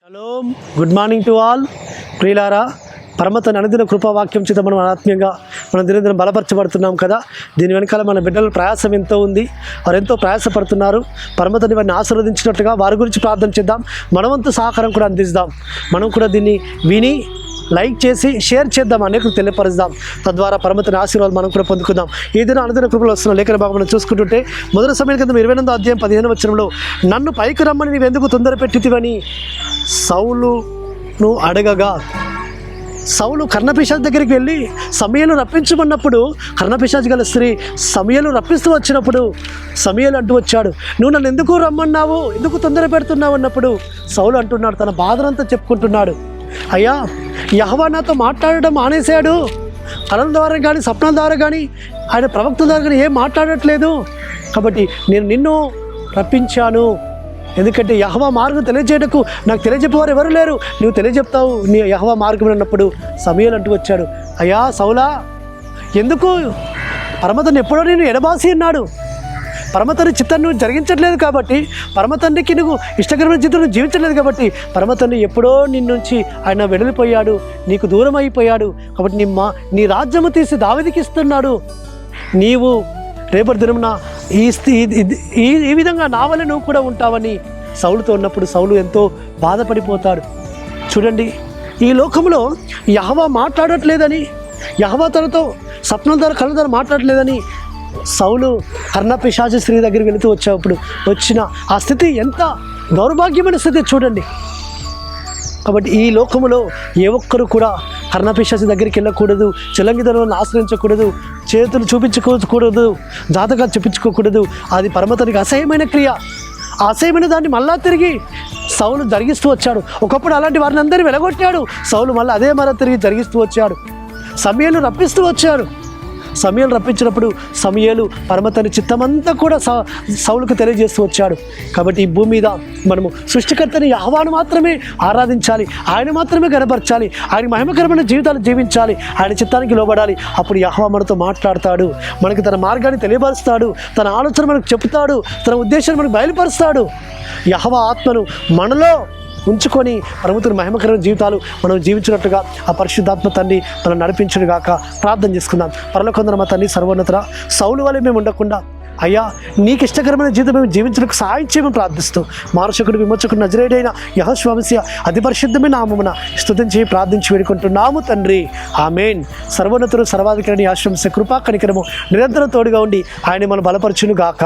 Hello, good morning to all. ప్రియులారా, పరమతని అనుదిన కృపావాక్యం చేత మనం ఆత్మీయంగా మనం దినదిన బలపరచబడుతున్నాం కదా. దీని వెనకాల మన బిడ్డల ప్రయాసం ఎంతో ఉంది. వారు ఎంతో ప్రయాసపడుతున్నారు. పరమతని వారిని ఆశీర్వదించినట్టుగా వారి గురించి ప్రార్థన చేద్దాం. మనవంతు సహకారం కూడా అందిస్తాం. మనం కూడా దీన్ని విని లైక్ చేసి షేర్ చేద్దాం, అనేకులు తెలియపరుద్దాం. తద్వారా పరమతని ఆశీర్వాదాలు మనం కూడా పొందుకుందాం. ఈ దిన అనుదిన కృపలో వస్తున్న లేఖన భాగం మనం చూసుకుంటుంటే మొదటి సమయం కింద 28వ అధ్యాయం 15వ వచనంలో, నన్ను పైకి రమ్మని నీవెందుకు తొందర పెట్టితివని సౌలును అడగగా, సౌలు కర్ణపిశాచి దగ్గరికి వెళ్ళి సమూయేలు రప్పించమన్నప్పుడు, కర్ణపిశాచి గల స్త్రీ సమూయేలు రప్పిస్తూ వచ్చినప్పుడు సమూయేలు అంటూ వచ్చాడు, నువ్వు నన్ను ఎందుకు రమ్మన్నావు, ఎందుకు తొందర పెడుతున్నావు అన్నప్పుడు సౌలు అంటున్నాడు, తన బాధనంతా చెప్పుకుంటున్నాడు. అయ్యా, యెహోవా నాతో మాట్లాడడం మానేశాడు. కళల ద్వారా కానీ స్వప్నాల ద్వారా కానీ ఆయన ప్రవక్తల ద్వారా కానీ ఏం మాట్లాడట్లేదు. కాబట్టి నేను నిన్ను రప్పించాను. ఎందుకంటే యెహోవా మార్గం తెలియజేయటకు నాకు తెలియజెప్పేవారు ఎవరు లేరు, నువ్వు తెలియజెప్తావు నీ యెహోవా మార్గం అన్నప్పుడు సమూయేలు అంటూ వచ్చాడు, అయ్యా సౌలా, ఎందుకు పరమతని ఎప్పుడో నేను ఎడబాసి అన్నాడు. పరమతండ్రి చిత్తాన్ని నువ్వు జరిగించట్లేదు కాబట్టి, పరమతండ్రికి నువ్వు ఇష్టకరమైన జీవితం నువ్వు జీవించలేదు కాబట్టి, పరమతండ్రి ఎప్పుడో నిన్నుంచి ఆయన వెడలిపోయాడు, నీకు దూరం అయిపోయాడు. కాబట్టి నీ రాజ్యము తీసి దావీదుకి ఇస్తున్నాడు. నీవు రేపటి దినమున ఈ విధంగా నా వల్ల నువ్వు కూడా ఉంటావని సౌలుతో ఉన్నప్పుడు సౌలు ఎంతో బాధపడిపోతాడు. చూడండి, ఈ లోకంలో యెహోవా మాట్లాడట్లేదని, యెహోవా తనతో స్వప్నం ద్వారా కళ్ళ ద్వారా మాట్లాడట్లేదని సౌలు కర్ణపిశాచి స్త్రీ దగ్గరికి వెళుతూ వచ్చేప్పుడు వచ్చిన ఆ స్థితి ఎంత దౌర్భాగ్యమైన స్థితి చూడండి. కాబట్టి ఈ లోకములో ఏ ఒక్కరు కూడా కర్ణపిశాచి దగ్గరికి వెళ్ళకూడదు, చెలంగిదలను ఆశ్రయించకూడదు, చేతులు చూపించుకోకూడదు, జాతకాలు చూపించుకోకూడదు. అది పరమతనికి అసహ్యమైన క్రియ. ఆ అసహ్యమైన దాన్ని మళ్ళా తిరిగి సౌలు జరిగిస్తూ వచ్చాడు. ఒకప్పుడు అలాంటి వారిని అందరినీ వెలగొట్టాడు. సౌలు మళ్ళీ అదే మరో తిరిగి జరిగిస్తూ వచ్చాడు. సమూయేలు రప్పిస్తూ వచ్చాడు. సమూయేలు రప్పించినప్పుడు సమూయేలు పరమతని చిత్తమంతా కూడా సౌలుకు తెలియజేస్తూ వచ్చాడు. కాబట్టి ఈ భూమి మీద మనము సృష్టికర్తని యెహోవాను మాత్రమే ఆరాధించాలి, ఆయన మాత్రమే గణపరచాలి, ఆయన మహిమకరమైన జీవితాలు జీవించాలి, ఆయన చిత్తానికి లోబడాలి. అప్పుడు యెహోవా మనతో మాట్లాడతాడు, మనకి తన మార్గాన్ని తెలియపరుస్తాడు, తన ఆలోచన మనకు చెప్తాడు, తన ఉద్దేశాన్ని మనకు బయలుపరుస్తాడు. యెహోవా ఆత్మను మనలో ఉంచుకొని పరమతుని మహిమకరమైన జీవితాలు మనం జీవించినట్టుగా ఆ పరిశుద్ధాత్మ తండ్రి మనం నడిపించును గాక. ప్రార్థన చేసుకుందాం. పరలోకమందున్న మా తండ్రి సర్వోన్నతుడా, సౌలు వలె మేము ఉండకుండా అయ్యా నీకు ఇష్టకరమైన జీవితం మేము జీవించడానికి సహాయం చేయమని ప్రార్థిస్తూ, మానశకుడు విమోచకుడు నజరేయుడైన యెహోషువ మెస్సియా అతి పరిశుద్ధమైన నామమున స్తుతించి ప్రార్థించి వేడుకుంటున్నాము తండ్రి, ఆమేన్. సర్వోన్నతుడు సర్వాధికారిని ఆశ్రమించే కృపా కనికరము నిరంతరం తోడుగా ఉండి ఆయన మనం బలపరచును గాక.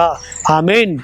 ఆమేన్.